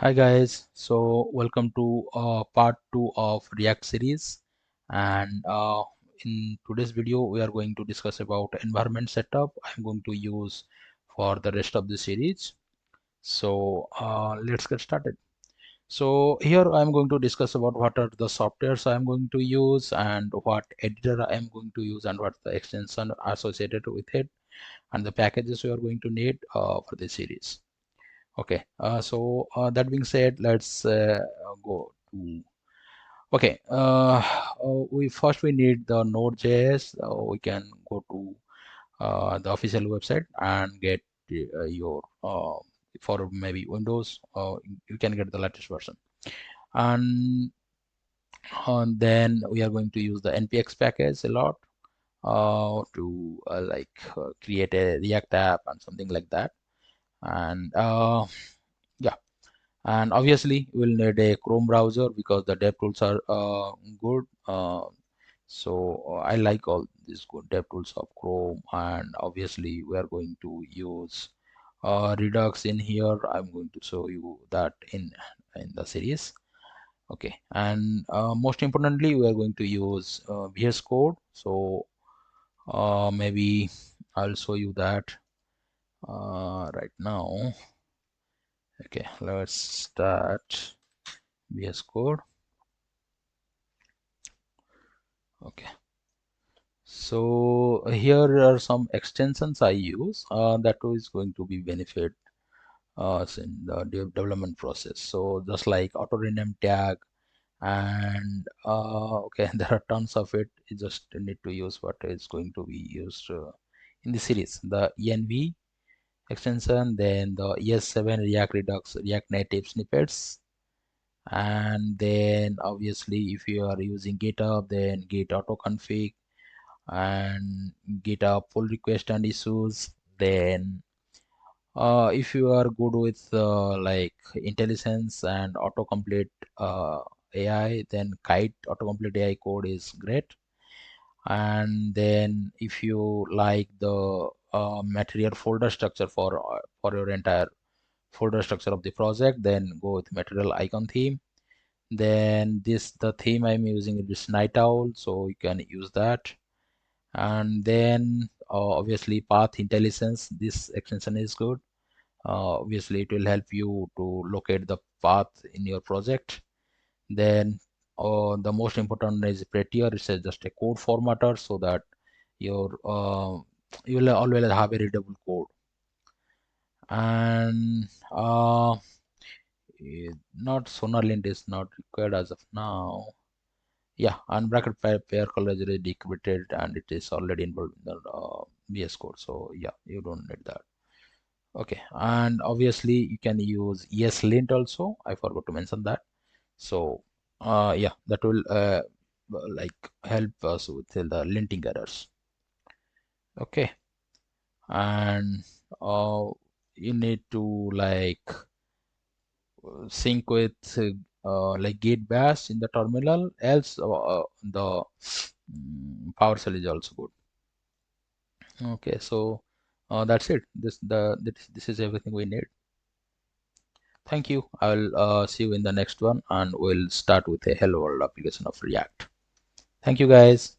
Hi guys, so welcome to part 2 of React series, and in today's video we are going to discuss about environment setup I'm going to use for the rest of the series. So let's get started. So here I'm going to discuss about what are the softwares I'm going to use and what editor I'm going to use and what the extension associated with it and the packages we are going to need for this series. Okay, that being said, let's go to okay. We need the Node.js. We can go to the official website and get your for maybe Windows. You can get the latest version, and then we are going to use the npx package a lot to create a React app and something like that, and yeah. And obviously we'll need a Chrome browser because the DevTools are good. So I like all these good DevTools of Chrome, and obviously we are going to use Redux in here. I'm going to show you that in the series. Okay, and most importantly we are going to use VS Code. So maybe I'll show you that right now. Okay, let's start VS Code. Okay, so here are some extensions I use that is going to be benefit us in the development process. So just like auto rename tag, and okay, there are tons of it. You just need to use what is going to be used in the series. The env extension, then the ES7 React Redux React Native snippets, and then obviously if you are using GitHub, then git autoconfig and GitHub pull request and issues. Then if you are good with like Intellisense and autocomplete AI, then Kite autocomplete AI code is great. And then if you like the material folder structure for your entire folder structure of the project, then go with material icon theme. Then the theme I'm using is Night Owl, so you can use that. And then obviously path Intellisense, this extension is good. Obviously it will help you to locate the path in your project. Then the most important is Prettier. It's just a code formatter so that your you will always have a readable code. And not Lint is not required as of now. Yeah, unbracket pair color is already decrypted and it is already involved in the VS Code. So yeah, you don't need that. Okay, and obviously you can use Lint also. I forgot to mention that. So yeah, that will like help us with the linting errors. Okay, and you need to like sync with like git bash in the terminal, else the PowerShell is also good. Okay, so that's it. This is everything we need. Thank you. I'll see you in the next one, and we'll start with a hello world application of React. Thank you, guys.